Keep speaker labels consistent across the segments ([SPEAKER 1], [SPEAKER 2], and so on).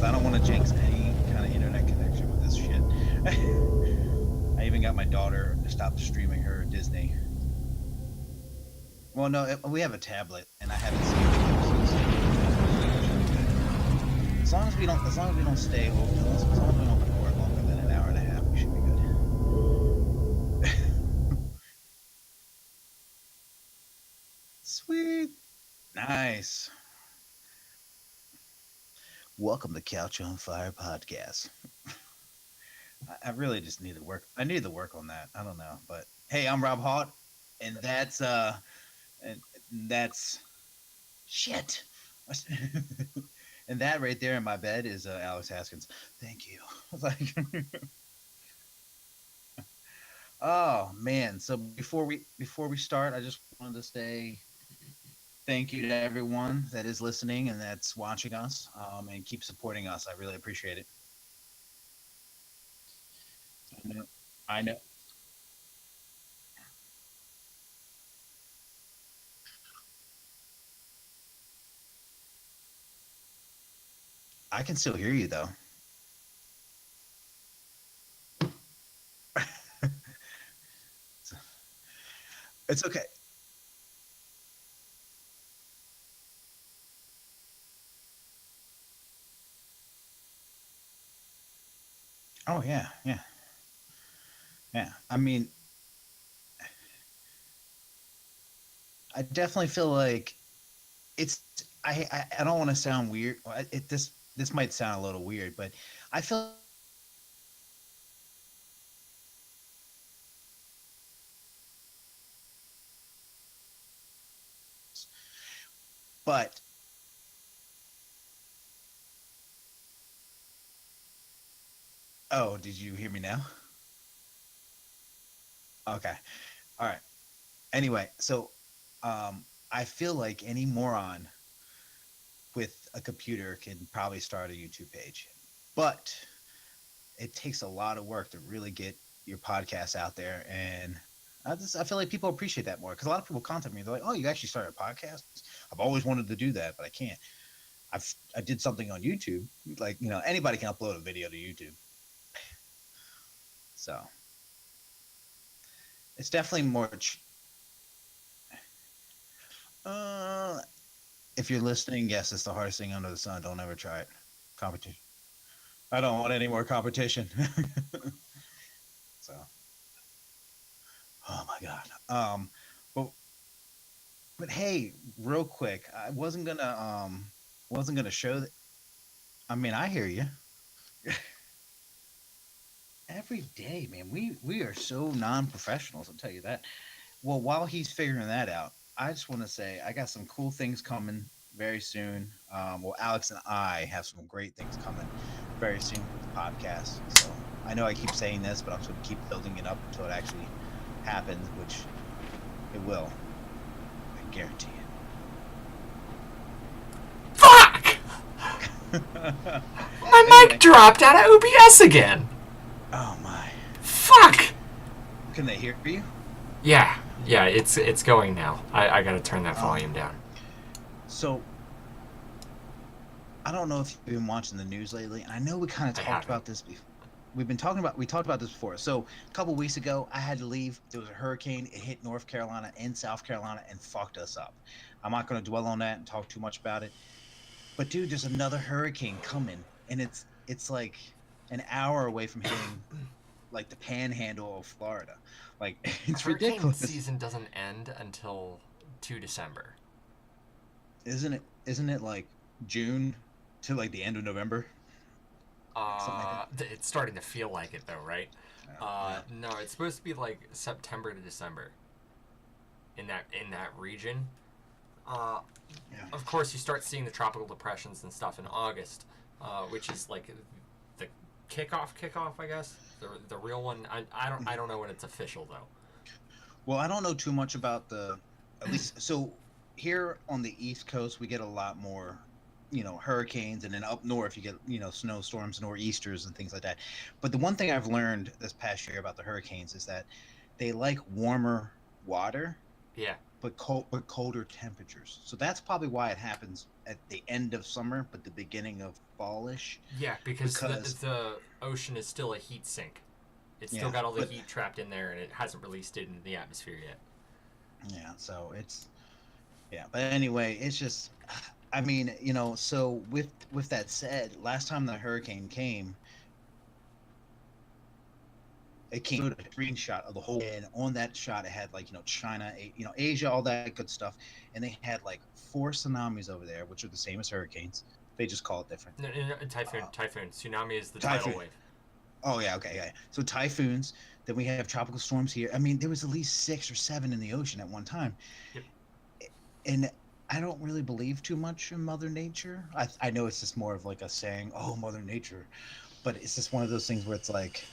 [SPEAKER 1] I don't want to jinx any kind of internet connection with this shit. I even got my daughter to stop streaming her Disney. Well, no, we have a tablet, and I haven't seen it. As long as we don't stay open, as long as we don't record longer than an hour and a half, we should be good. Sweet, nice. Welcome to Couch on Fire podcast. I really just need to work. I need to work on that. I don't know, but hey, I'm Rob Hart, and and that's shit. And that right there in my bed is Alex Haskins. Thank you. Like, oh man. So before we start, I just wanted to say thank you to everyone that is listening and that's watching us, and keep supporting us. I really appreciate it. I know. I know. I can still hear you though. It's okay. Oh yeah, yeah, yeah. I mean, I definitely feel like it's. I don't want to sound weird. This might sound a little weird, but I feel. But oh, did you hear me now? Okay. All right. Anyway, so I feel like any moron with a computer can probably start a YouTube page, but it takes a lot of work to really get your podcast out there. And I feel like people appreciate that more because a lot of people contact me. They're like, "Oh, you actually started a podcast? I've always wanted to do that, but I can't. I did something on YouTube. Like anybody can upload a video to YouTube, so it's definitely more. Uh, if you're listening, yes, it's the hardest thing under the sun. Don't ever try it. Competition. I don't want any more competition. So, oh my god. But hey, real quick, I wasn't gonna show that. I mean, I hear you every day, man. We are so non-professionals. I'll tell you that. Well, while he's figuring that out, I just want to say I got some cool things coming very soon. Well, Alex and I have some great things coming very soon with the podcast. So I know I keep saying this, but I'm just going to keep building it up until it actually happens, which it will. I guarantee
[SPEAKER 2] Fuck!
[SPEAKER 1] it.
[SPEAKER 2] My mic
[SPEAKER 1] Anyway,
[SPEAKER 2] dropped out of OBS again.
[SPEAKER 1] oh my,
[SPEAKER 2] Fuck!
[SPEAKER 1] can they hear you?
[SPEAKER 2] Yeah, yeah, it's going now. I gotta turn that
[SPEAKER 1] Um,
[SPEAKER 2] volume down.
[SPEAKER 1] so I don't know if you've been watching the news lately, and I know we kind of
[SPEAKER 2] I
[SPEAKER 1] talked
[SPEAKER 2] haven't.
[SPEAKER 1] about this before. We talked about this before. So a couple weeks ago, I had to leave. There was a hurricane. It hit North Carolina and South Carolina and fucked us up. I'm not going to dwell on that and talk too much about it. But dude, there's another hurricane coming, and it's like an hour away from hitting like the panhandle of Florida. Like it's
[SPEAKER 2] Hurricane
[SPEAKER 1] ridiculous,
[SPEAKER 2] season doesn't end until 2 December.
[SPEAKER 1] isn't it? Isn't it like June to like the end of November, like something like that?
[SPEAKER 2] It's starting to feel like it though, right?
[SPEAKER 1] Yeah,
[SPEAKER 2] No, it's supposed to be like September to December in that region. Uh,
[SPEAKER 1] yeah.
[SPEAKER 2] of course, you start seeing the tropical depressions and stuff in August, which is like the kickoff, I guess. The real one. I don't know when it's official though.
[SPEAKER 1] Well, I don't know too much about the at least so here on the East Coast we get a lot more, hurricanes, and then up north you get, snowstorms, nor'easters and things like that. But the one thing I've learned this past year about the hurricanes is that they like warmer water,
[SPEAKER 2] Yeah,
[SPEAKER 1] but colder temperatures. So that's probably why it happens at the end of summer, but the beginning of fallish.
[SPEAKER 2] Yeah, because
[SPEAKER 1] Because
[SPEAKER 2] the ocean is still a heat sink. It's still
[SPEAKER 1] yeah,
[SPEAKER 2] got all the
[SPEAKER 1] but
[SPEAKER 2] heat trapped in there, and it hasn't released it into the atmosphere yet.
[SPEAKER 1] yeah, so it's yeah. But anyway, it's just, I mean, So with that said, last time the hurricane came, it came with a screenshot of the whole, and on that shot, it had like China, Asia, all that good stuff, and they had like four tsunamis over there, which are the same as hurricanes. They just call it different.
[SPEAKER 2] No, no, no, typhoon,
[SPEAKER 1] Uh,
[SPEAKER 2] typhoon. Tsunami is the tidal
[SPEAKER 1] Typhoon.
[SPEAKER 2] wave.
[SPEAKER 1] Oh yeah, okay, yeah. So typhoons. Then we have tropical storms here. I mean, there was at least 6 or 7 in the ocean at one time,
[SPEAKER 2] Yep.
[SPEAKER 1] and I don't really believe too much in Mother Nature. I know it's just more of like a saying, "Oh, Mother Nature," but it's just one of those things where it's like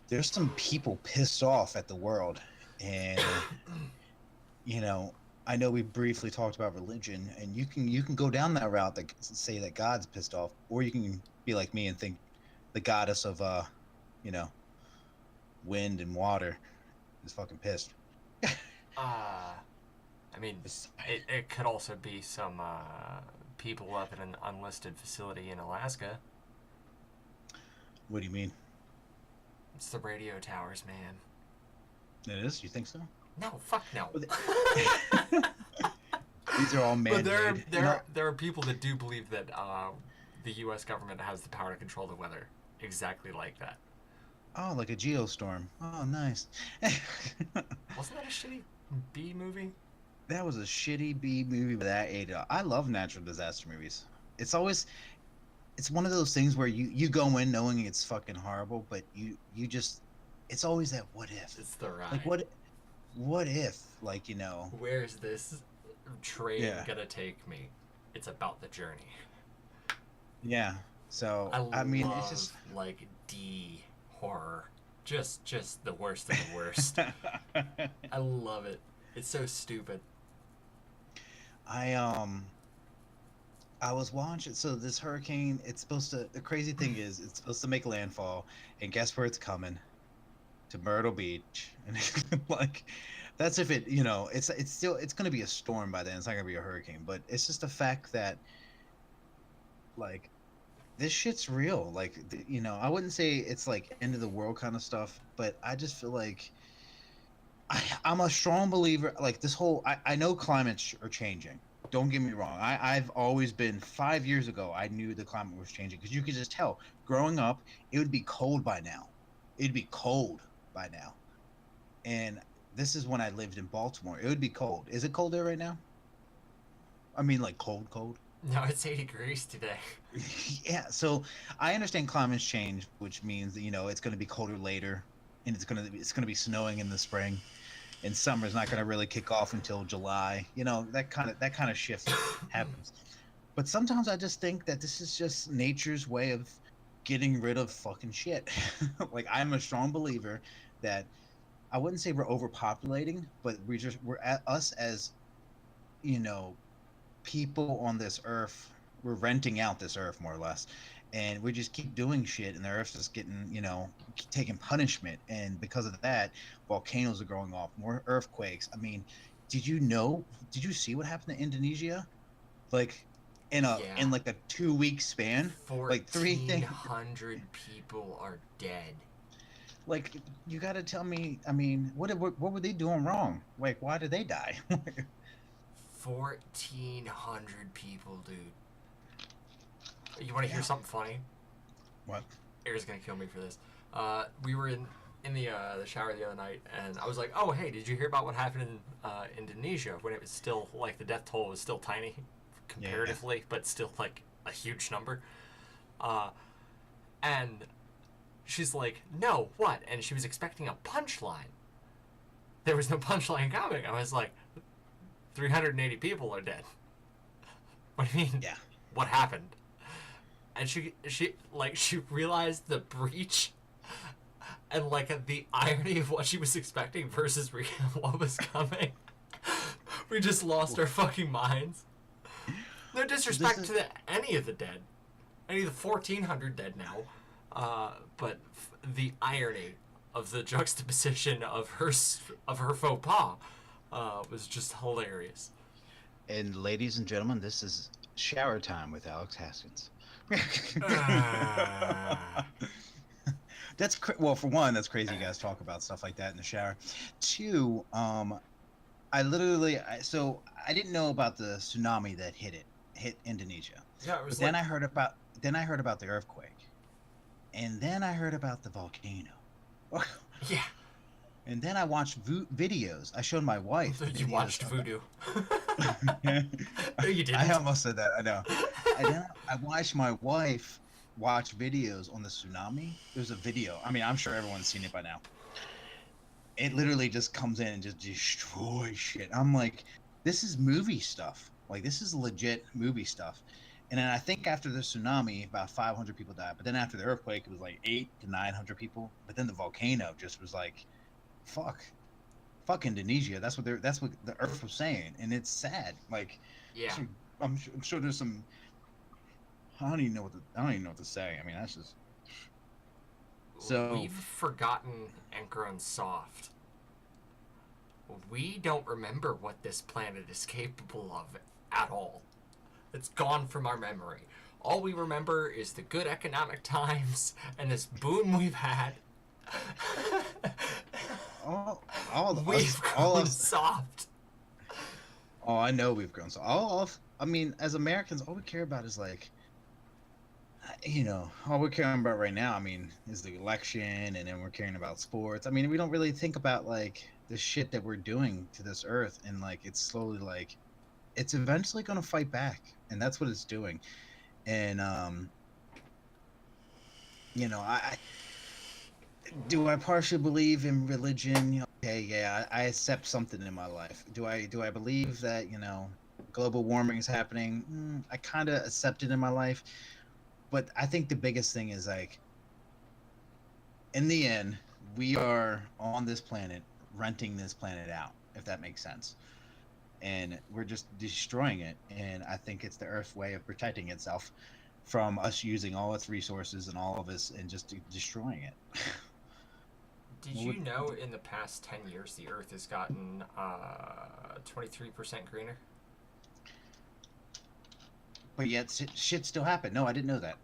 [SPEAKER 1] there's some people pissed off at the world, and you know, I know we briefly talked about religion, and you can go down that route that say that God's pissed off, or you can be like me and think the goddess of you know, wind and water is fucking pissed.
[SPEAKER 2] Uh, I mean, it could also be some people up in an unlisted facility in Alaska.
[SPEAKER 1] What do you mean?
[SPEAKER 2] It's the radio towers, man.
[SPEAKER 1] It is? You think so?
[SPEAKER 2] No, fuck no.
[SPEAKER 1] These are all
[SPEAKER 2] But
[SPEAKER 1] man-made.
[SPEAKER 2] there are people that do believe that the U.S. government has the power to control the weather exactly like that.
[SPEAKER 1] Oh, like a geostorm. Oh, nice.
[SPEAKER 2] Wasn't that a shitty B movie?
[SPEAKER 1] That was a shitty B movie, but that ate it up. I love natural disaster movies. It's always, it's one of those things where you go in knowing it's fucking horrible, but you just, it's always that what if.
[SPEAKER 2] It's the ride.
[SPEAKER 1] Like what if, like
[SPEAKER 2] Where's this train
[SPEAKER 1] Yeah.
[SPEAKER 2] gonna take me? It's about the journey.
[SPEAKER 1] Yeah. So
[SPEAKER 2] I
[SPEAKER 1] mean,
[SPEAKER 2] love
[SPEAKER 1] it's just
[SPEAKER 2] like D horror. Just the worst of the worst. I love it. It's so stupid.
[SPEAKER 1] I I was watching. So this hurricane, it's supposed to. The crazy thing is, it's supposed to make landfall, and guess where it's coming? To Myrtle Beach, and like, that's if it. It's still it's gonna be a storm by then. It's not gonna be a hurricane, but it's just the fact that like this shit's real. Like, I wouldn't say it's like end of the world kind of stuff, but I just feel like I'm a strong believer. Like this whole, I know climates are changing. Don't get me wrong. I've always been 5 years ago. I knew the climate was changing because you could just tell. Growing up, it would be cold by now. It'd be cold by now. And this is when I lived in Baltimore. It would be cold. Is it cold there right now? I mean, like cold, cold.
[SPEAKER 2] No, it's 80 degrees today.
[SPEAKER 1] Yeah. So I understand climate's change, which means that it's going to be colder later, and it's gonna be snowing in the spring, and summer's not gonna really kick off until July. That kind of shift happens. But sometimes I just think that this is just nature's way of getting rid of fucking shit. Like I'm a strong believer that I wouldn't say we're overpopulating, but we're at us as you know people on this earth. We're renting out this earth more or less, and we just keep doing shit, and the earth's just getting taking punishment, and because of that, volcanoes are going off, more earthquakes. I mean, did you see what happened to Indonesia? Like
[SPEAKER 2] Yeah.
[SPEAKER 1] in like a 2 week span, like three things.
[SPEAKER 2] 1,400 people are dead.
[SPEAKER 1] Like, you got to tell me. I mean, what were they doing wrong? Like, why did they die?
[SPEAKER 2] 1,400 people, dude. You want to hear something funny?
[SPEAKER 1] What?
[SPEAKER 2] Air's gonna kill me for this. We were in the shower the other night, and I was like, "Oh, hey, did you hear about what happened in Indonesia when it was still like the death toll was still tiny, comparatively, but still like a huge number?" And she's like, "No, what?" And she was expecting a punchline. There was no punchline coming. I was like, 380 people are dead. What do you mean?
[SPEAKER 1] Yeah.
[SPEAKER 2] What happened? And she realized the breach and like the irony of what she was expecting versus what was coming. We just lost our fucking minds. No disrespect to any of the dead, any of the 1,400 dead now, but the irony of the juxtaposition of her faux pas was just hilarious.
[SPEAKER 1] And ladies and gentlemen, this is shower time with Alex Haskins.
[SPEAKER 2] Uh,
[SPEAKER 1] Well, for one, that's crazy. You guys talk about stuff like that in the shower. Two, so I didn't know about the tsunami that hit Indonesia,
[SPEAKER 2] yeah, it
[SPEAKER 1] but
[SPEAKER 2] was like,
[SPEAKER 1] then I heard about the earthquake, and then I heard about the volcano.
[SPEAKER 2] yeah,
[SPEAKER 1] And then I watched videos. I showed my wife the
[SPEAKER 2] you
[SPEAKER 1] videos
[SPEAKER 2] watched
[SPEAKER 1] of
[SPEAKER 2] Voodoo.
[SPEAKER 1] it.
[SPEAKER 2] No, you
[SPEAKER 1] I
[SPEAKER 2] didn't.
[SPEAKER 1] almost said that. I know. And then I watched my wife watch videos on the tsunami. There's a video. I mean, I'm sure everyone's seen it by now. It literally just comes in and just destroys shit. I'm like, this is movie stuff. Like, this is legit movie stuff. And then I think after the tsunami, about 500 people died. But then after the earthquake, it was like 800 to 900 people. But then the volcano just was like, fuck, fuck Indonesia. That's what the Earth was saying, and it's sad. Like,
[SPEAKER 2] Yeah,
[SPEAKER 1] some, I'm sure there's some. I don't even know what to say. I mean, that's just so.
[SPEAKER 2] we've forgotten and grown soft. We don't remember what this planet is capable of at all. It's gone from our memory. All we remember is the good economic times and this boom we've had.
[SPEAKER 1] All of
[SPEAKER 2] We've
[SPEAKER 1] us, all
[SPEAKER 2] grown
[SPEAKER 1] of.
[SPEAKER 2] soft.
[SPEAKER 1] Oh, I know we've grown. So all of. I mean, as Americans, all we care about is like, all we're caring about right now. I mean, is the election, and then we're caring about sports. I mean, we don't really think about like the shit that we're doing to this earth, and like it's slowly like it's eventually going to fight back, and that's what it's doing. And I do I partially believe in religion. Okay, yeah, I accept something in my life. Do I believe that global warming is happening? I kind of accept it in my life, but I think the biggest thing is like in the end, we are on this planet renting this planet out, if that makes sense. And we're just destroying it. And I think it's the Earth's way of protecting itself from us using all its resources and all of us and just destroying it.
[SPEAKER 2] Did you know in the past 10 years the Earth has gotten 23% greener?
[SPEAKER 1] But yet shit still happened. No, I didn't know that.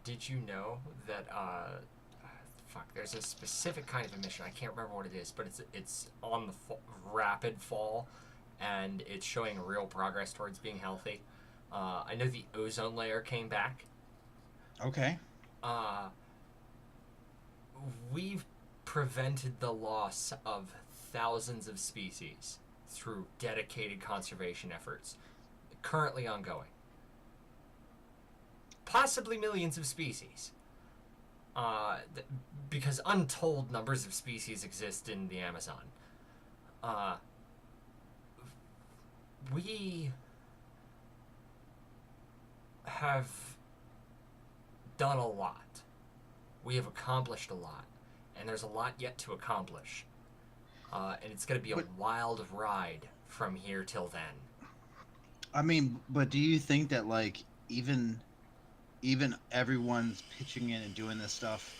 [SPEAKER 2] Did you know that fuck? There's a specific kind of emission. I can't remember what it is, but it's on the rapid fall, and it's showing real progress towards being healthy. I know the ozone layer came back.
[SPEAKER 1] Okay.
[SPEAKER 2] Uh, we've prevented the loss of thousands of species through dedicated conservation efforts, currently ongoing. Possibly millions of species. Because untold numbers of species exist in the Amazon. Uh, we have done a lot. We have accomplished a lot. And there's a lot yet to accomplish. And it's going to be a wild ride from here till then.
[SPEAKER 1] I mean, but do you think that like even everyone's pitching in and doing this stuff,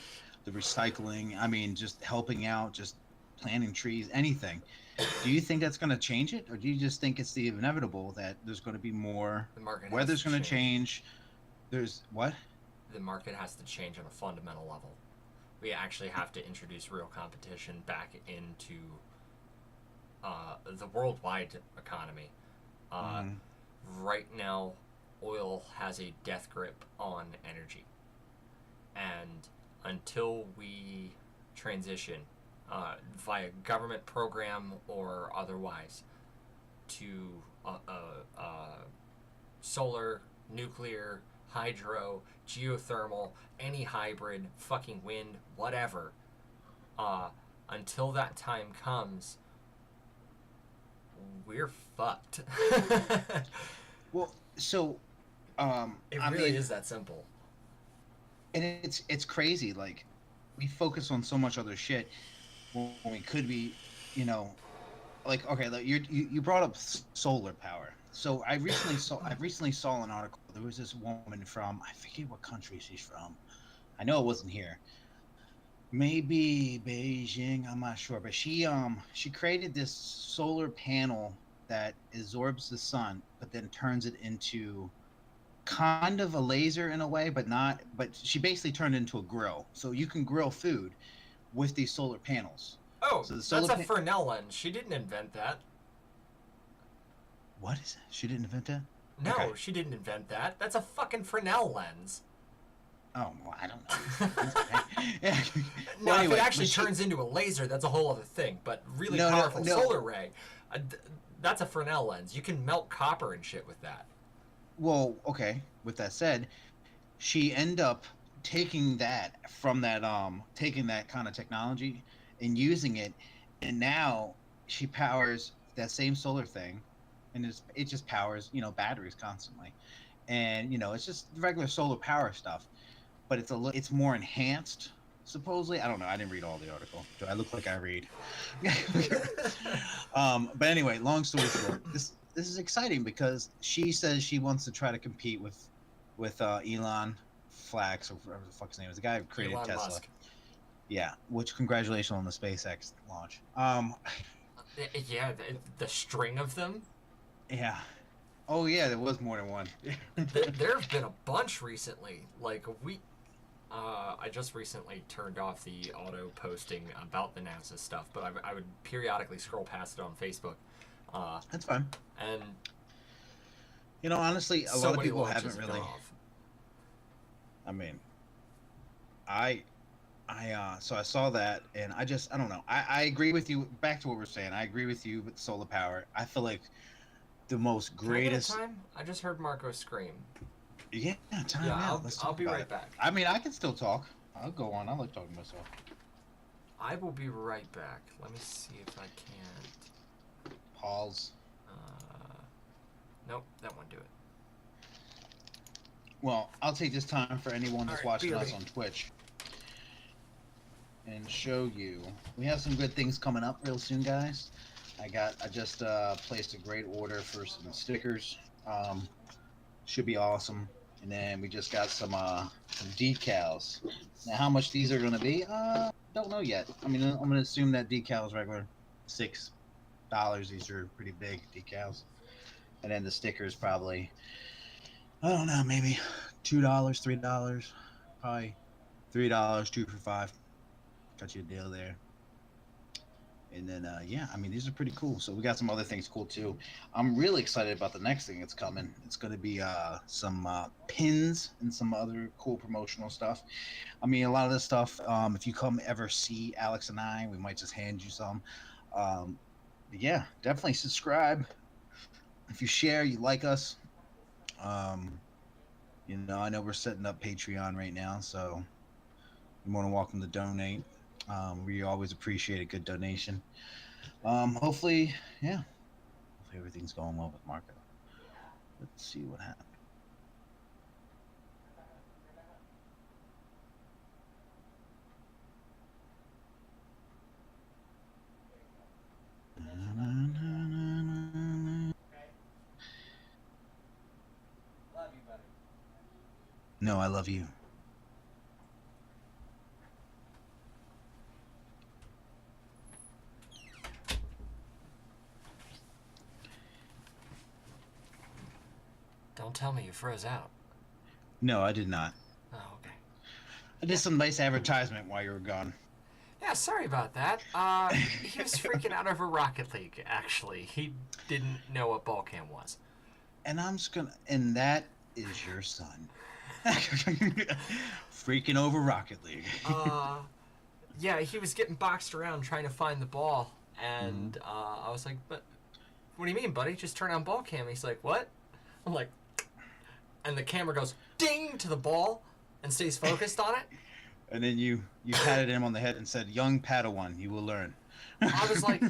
[SPEAKER 1] the recycling, I mean, just helping out, just planting trees, anything. Do you think that's going to change it, or do you just think it's the inevitable that there's going to be more?
[SPEAKER 2] The market has
[SPEAKER 1] Weather's
[SPEAKER 2] to
[SPEAKER 1] going to change. There's what?
[SPEAKER 2] The market has to change on a fundamental level. We actually have to introduce real competition back into the worldwide economy. Right now, oil has a death grip on energy. And until we transition via government program or otherwise to solar, nuclear, hydro, geothermal, any hybrid, fucking wind, whatever, until that time comes, we're fucked.
[SPEAKER 1] Well, so
[SPEAKER 2] It
[SPEAKER 1] I
[SPEAKER 2] really
[SPEAKER 1] mean,
[SPEAKER 2] is that simple.
[SPEAKER 1] and it's crazy. Like we focus on so much other shit when we could be, you know, like okay, like you brought up solar power. So I recently saw an article. There was this woman from I forget what country she's from. I know it wasn't here, maybe Beijing. I'm not sure, but she created this solar panel that absorbs the sun, but then turns it into kind of a laser in a way, but not. But she basically turned it into a grill, so you can grill food with these solar panels.
[SPEAKER 2] Oh,
[SPEAKER 1] So the
[SPEAKER 2] that's
[SPEAKER 1] solar
[SPEAKER 2] a
[SPEAKER 1] pan.
[SPEAKER 2] Fresnel lens. She didn't invent that.
[SPEAKER 1] What is it? She didn't invent that. Okay.
[SPEAKER 2] No, she didn't invent that. That's a fucking Fresnel lens.
[SPEAKER 1] Oh well, I don't know. Yeah.
[SPEAKER 2] Now,
[SPEAKER 1] Well,
[SPEAKER 2] if it
[SPEAKER 1] anyway,
[SPEAKER 2] actually
[SPEAKER 1] but she,
[SPEAKER 2] turns into a laser, that's a whole other thing. But really
[SPEAKER 1] no, no,
[SPEAKER 2] powerful
[SPEAKER 1] no.
[SPEAKER 2] solar ray, that's a Fresnel lens. You can melt copper and shit with that.
[SPEAKER 1] Well, okay. With that said, she ended up taking that from that taking that kind of technology and using it, and now she powers that same solar thing, and it just powers batteries constantly, and it's just regular solar power stuff, but it's more enhanced. Supposedly, I don't know. I didn't read all the article. Do I look like I read? But anyway, long story short, this is exciting because she says she wants to try to compete with Elon Flax or whatever the fuck his name is, the guy who created
[SPEAKER 2] Elon
[SPEAKER 1] Tesla.
[SPEAKER 2] Musk.
[SPEAKER 1] Yeah, which congratulations on the SpaceX launch.
[SPEAKER 2] Yeah, the string of them.
[SPEAKER 1] Yeah. Oh yeah, there was more than one.
[SPEAKER 2] There have been a bunch recently. Like I just recently turned off the auto posting about the NASA stuff, but I would periodically scroll past it on Facebook.
[SPEAKER 1] That's fine.
[SPEAKER 2] And
[SPEAKER 1] Honestly, a
[SPEAKER 2] so
[SPEAKER 1] lot of
[SPEAKER 2] many
[SPEAKER 1] people
[SPEAKER 2] launches
[SPEAKER 1] haven't
[SPEAKER 2] have
[SPEAKER 1] really.
[SPEAKER 2] gone off.
[SPEAKER 1] I mean, I so I saw that, and I don't know. I agree with you. Back to what we're saying. I agree with you with solar power. I feel like the most
[SPEAKER 2] Can I get a
[SPEAKER 1] greatest.
[SPEAKER 2] time? I just heard Marco scream.
[SPEAKER 1] Yeah, time
[SPEAKER 2] Yeah,
[SPEAKER 1] out. Let's
[SPEAKER 2] I'll
[SPEAKER 1] talk
[SPEAKER 2] be
[SPEAKER 1] about
[SPEAKER 2] right
[SPEAKER 1] it.
[SPEAKER 2] back.
[SPEAKER 1] I mean, I can still talk. I'll go on. I like talking to myself.
[SPEAKER 2] I will be right back. Let me see if I can't.
[SPEAKER 1] Pause.
[SPEAKER 2] Nope, that won't do it.
[SPEAKER 1] Well, I'll take this time for anyone that's
[SPEAKER 2] Alright,
[SPEAKER 1] watching us
[SPEAKER 2] BRB.
[SPEAKER 1] on Twitch and show you. We have some good things coming up real soon, guys. I just placed a great order for some stickers. Should be awesome. And then we just got some decals. Now, how much these are going to be? Don't know yet. I mean, I'm going to assume that decals regular $6. These are pretty big decals. And then the stickers probably, I don't know, maybe $2, $3, probably $3, 2 for $5. Got you a deal there. And then yeah, I mean, these are pretty cool. So we got some other things cool too. I'm really excited about the next thing that's coming. It's going to be some pins and some other cool promotional stuff. I mean, a lot of this stuff. If you come ever see Alex and I, we might just hand you some. But yeah, definitely subscribe. If you share, you like us. Um, I know we're setting up Patreon right now, so you're more than welcome to donate. We always appreciate a good donation. Hopefully, yeah. Hopefully everything's going well with Marco. Let's see what happens. No, I love you.
[SPEAKER 2] Don't tell me you froze out.
[SPEAKER 1] No, I did not.
[SPEAKER 2] Oh, okay.
[SPEAKER 1] I did some nice advertisement while you were gone.
[SPEAKER 2] Yeah, sorry about that. He was freaking out over Rocket League, actually. He didn't know what ball cam was.
[SPEAKER 1] And and that is your son. Freaking over Rocket League.
[SPEAKER 2] Yeah, he was getting boxed around trying to find the ball, and I was like, "But what do you mean, buddy? Just turn on ball cam." He's like, "What?" I'm like, and the camera goes ding to the ball and stays focused on it.
[SPEAKER 1] And then you patted him on the head and said, "Young Padawan, you will learn."
[SPEAKER 2] I was like,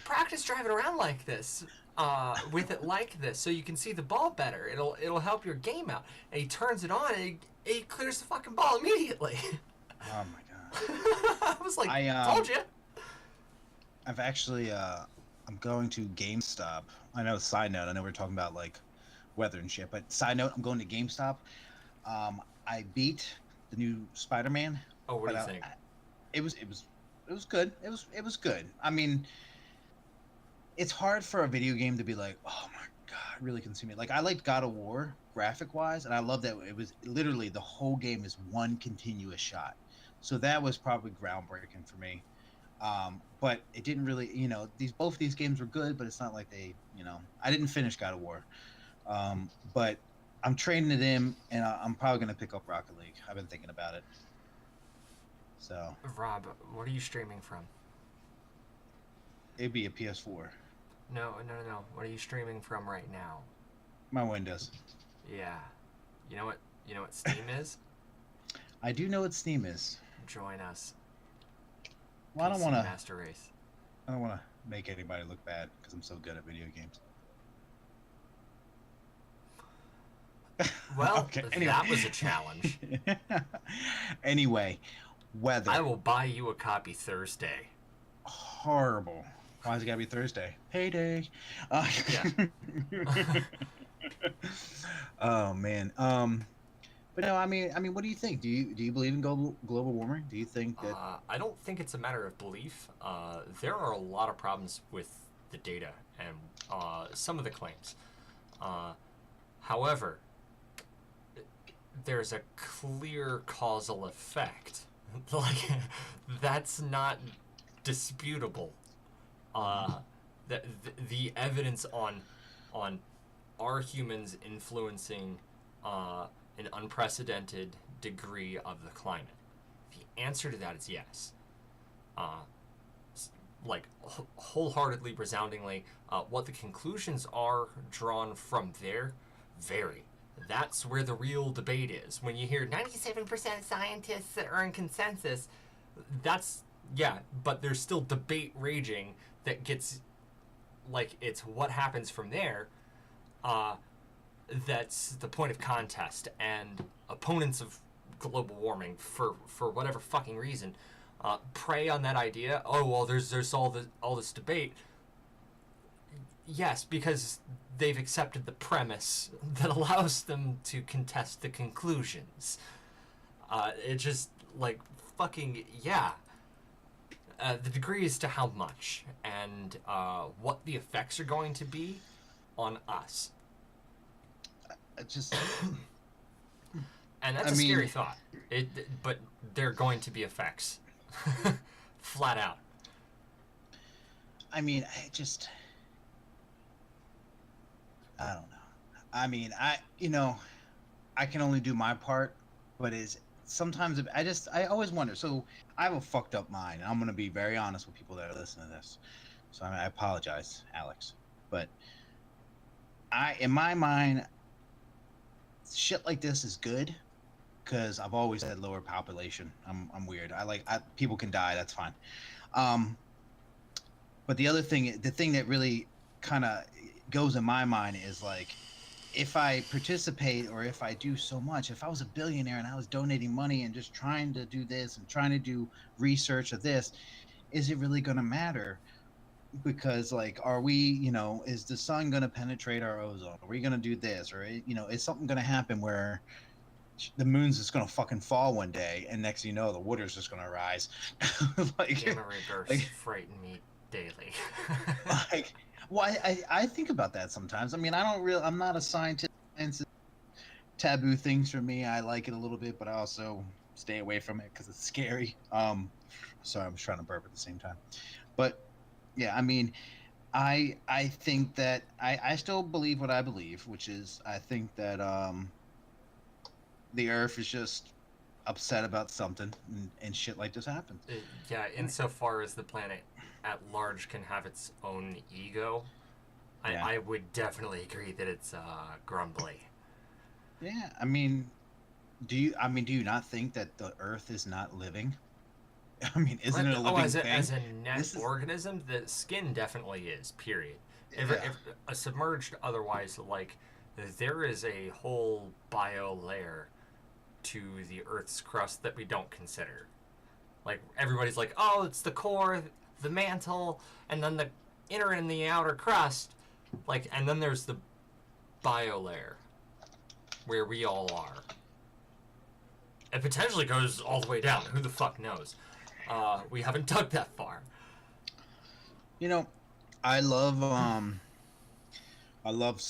[SPEAKER 2] practice driving around like this, with it like this, so you can see the ball better. It'll help your game out. And he turns it on, and he clears the fucking ball immediately.
[SPEAKER 1] Oh my god.
[SPEAKER 2] I was like, told you.
[SPEAKER 1] I've actually I'm going to GameStop. I know, side note, I know we're talking about like weather and shit, but side note, I'm going to GameStop. I beat the new Spider-Man.
[SPEAKER 2] Oh, what do you think?
[SPEAKER 1] it was good. It was good. I mean, it's hard for a video game to be like, oh my god, really consume it. Like I liked God of War graphic wise, and I love that it was literally the whole game is one continuous shot. So that was probably groundbreaking for me. But it didn't really, these both these games were good, but it's not like they, I didn't finish God of War. But I'm trading it in, and I'm probably gonna pick up Rocket League. I've been thinking about it. So
[SPEAKER 2] Rob, what are you streaming from?
[SPEAKER 1] it'd be a PS4.
[SPEAKER 2] No, no, no, no. What are you streaming from right now?
[SPEAKER 1] My Windows.
[SPEAKER 2] Yeah. You know what? You know what Steam is?
[SPEAKER 1] I do know what Steam is.
[SPEAKER 2] Join us.
[SPEAKER 1] Well,
[SPEAKER 2] PC Master Race.
[SPEAKER 1] I don't want to make anybody look bad because I'm so good at video games.
[SPEAKER 2] Well,
[SPEAKER 1] Okay, anyway.
[SPEAKER 2] that was a challenge.
[SPEAKER 1] Anyway, weather.
[SPEAKER 2] I will buy you a copy Thursday.
[SPEAKER 1] Horrible. Why's it gotta be Thursday? Payday.
[SPEAKER 2] Yeah.
[SPEAKER 1] Oh man. But no, I mean, what do you think? Do you believe in global warming? Do you think that?
[SPEAKER 2] I don't think it's a matter of belief. There are a lot of problems with the data and some of the claims. However, there's a clear causal effect. Like, that's not disputable. The evidence on are humans influencing an unprecedented degree of the climate? The answer to that is yes. Like, wholeheartedly, resoundingly, what the conclusions are drawn from there vary. That's where the real debate is. When you hear 97% of scientists are in consensus, that's, yeah, but there's still debate raging that gets, like, it's what happens from there. That's the point of contest, and opponents of global warming, for whatever fucking reason, prey on that idea. Oh well, there's all this debate. Yes, because they've accepted the premise that allows them to contest the conclusions. It just, like, fucking, yeah. The degree is to how much, and what the effects are going to be on us.
[SPEAKER 1] Just
[SPEAKER 2] And that's a scary thought. But there are going to be effects. Flat out.
[SPEAKER 1] I mean, I don't know. I mean, I can only do my part, but sometimes I always wonder. So I have a fucked up mind, and I'm gonna be very honest with people that are listening to this. So I apologize, Alex, but in my mind, shit like this is good because I've always had lower population. I'm weird. People can die. That's fine. But the thing that really kind of goes in my mind is like, if I participate or if I do so much, if I was a billionaire and I was donating money and just trying to do this and trying to do research of this, is it really going to matter? Because, like, are we, is the sun going to penetrate our ozone? Are we going to do this? Or, is something going to happen where the moon's just going to fucking fall one day and next thing you know, the water's just going to rise? Like,
[SPEAKER 2] Gamma ray bursts frighten me daily.
[SPEAKER 1] like, well, I think about that sometimes. I mean, I'm not a scientist. Taboo things for me. I like it a little bit, but I also stay away from it because it's scary. Sorry, I'm just trying to burp at the same time. But yeah, I mean, I think that I still believe what I believe, which is I think that the Earth is just upset about something and shit like this happens.
[SPEAKER 2] Yeah, insofar as the planet at large can have its own ego,
[SPEAKER 1] Yeah.
[SPEAKER 2] I would definitely agree that it's grumbly.
[SPEAKER 1] Yeah, I mean, do you not think that the Earth is not living? I mean, isn't it a living thing?
[SPEAKER 2] As a net organism, the skin definitely is. Period. If submerged, otherwise, like, there is a whole bio layer to the Earth's crust that we don't consider. Like, everybody's like, oh, it's the core, the mantle, and then the inner and the outer crust. Like, and then there's the bio layer, where we all are. It potentially goes all the way down. Who the fuck knows? We haven't dug that far.
[SPEAKER 1] You know, I love I love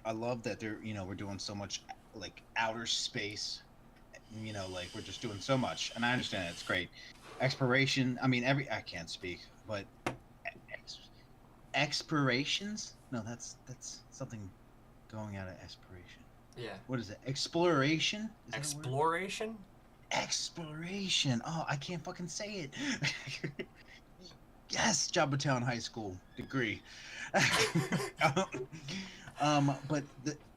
[SPEAKER 1] I love that they're we're doing so much like outer space. Like we're just doing so much, and I understand it's great. Exploration. I mean, I can't speak, but ex, explorations. No, that's something going out of aspiration.
[SPEAKER 2] Yeah.
[SPEAKER 1] What is it? Exploration. Is that a word?
[SPEAKER 2] Exploration?
[SPEAKER 1] Exploration. Oh, I can't fucking say it. Yes, Jobbatown High School degree. But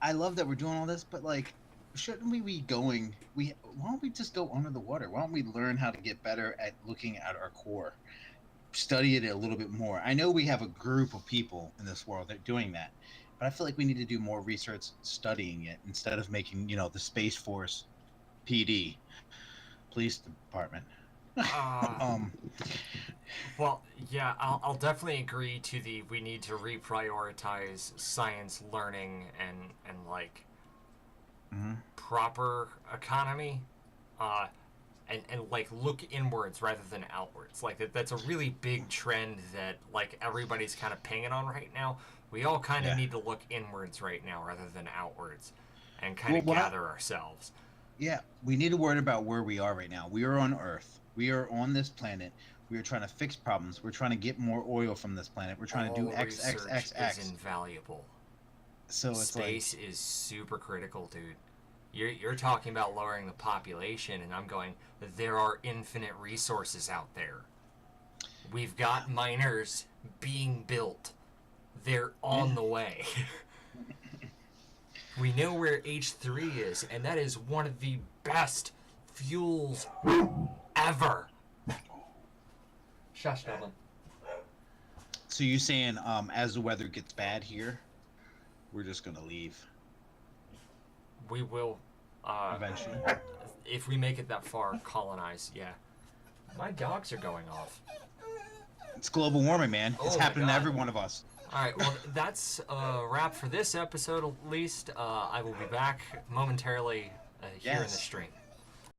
[SPEAKER 1] I love that we're doing all this, but like, shouldn't we be going? Why don't we just go under the water? Why don't we learn how to get better at looking at our core, study it a little bit more? I know we have a group of people in this world that are doing that, but I feel like we need to do more research studying it instead of making the Space Force PD, police department.
[SPEAKER 2] Uh,
[SPEAKER 1] um,
[SPEAKER 2] well, yeah, I'll definitely agree to the we need to reprioritize science learning and like
[SPEAKER 1] mhm.
[SPEAKER 2] proper economy, uh, and like look inwards rather than outwards. Like that's a really big trend that like everybody's kind of pinging on right now. We all kind of
[SPEAKER 1] Yeah.
[SPEAKER 2] need to look inwards right now rather than outwards, and kind
[SPEAKER 1] Well,
[SPEAKER 2] of
[SPEAKER 1] what I,
[SPEAKER 2] gather ourselves.
[SPEAKER 1] yeah, we need to worry about where we are right now. We are on Earth. We are on this planet. We are trying to fix problems. We're trying to get more oil from this planet. We're trying to do
[SPEAKER 2] All
[SPEAKER 1] X, X,
[SPEAKER 2] research
[SPEAKER 1] X,
[SPEAKER 2] is
[SPEAKER 1] X.
[SPEAKER 2] invaluable.
[SPEAKER 1] So it's like,
[SPEAKER 2] Space is super critical, dude. You're talking about lowering the population, and I'm going, there are infinite resources out there. We've got miners being built. They're
[SPEAKER 1] yeah,
[SPEAKER 2] on the way. We know where H3 is, and that is one of the best fuels ever. Shush, Devlin.
[SPEAKER 1] so you saying as the weather gets bad here, we're just gonna leave
[SPEAKER 2] We will,
[SPEAKER 1] eventually.
[SPEAKER 2] if we make it that far, colonize, yeah. My dogs are going off.
[SPEAKER 1] It's global warming, man. It's
[SPEAKER 2] Oh my
[SPEAKER 1] happening to
[SPEAKER 2] God.
[SPEAKER 1] every one of us.
[SPEAKER 2] All right, well, that's a wrap for this episode, at least. I will be back momentarily here in the
[SPEAKER 1] Yes.
[SPEAKER 2] stream.